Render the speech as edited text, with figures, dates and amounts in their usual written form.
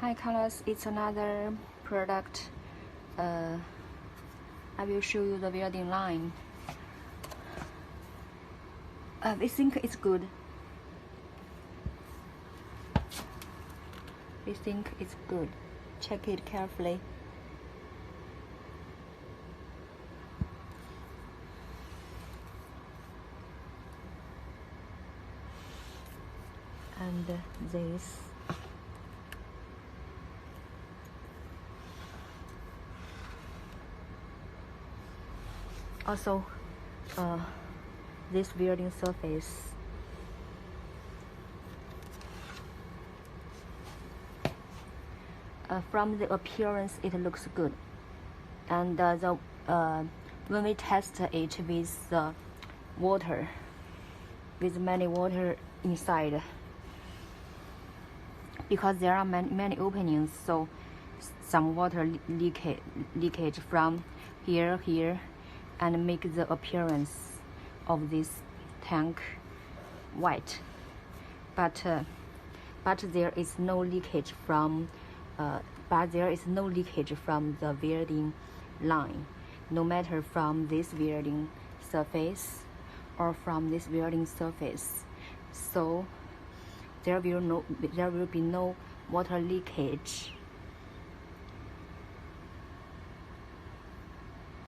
Hi colors, it's another product. I will show you the welding line. We think it's good. We think it's good. Check it carefully. And this. Also, this welding surface. From the appearance, it looks good, and when we test it with the water, with many water inside, because there are many openings, so some water leakage from here, and make the appearance of this tank white, but there is no leakage from the welding line, no matter from this welding surface or from this welding surface. So there will be no water leakage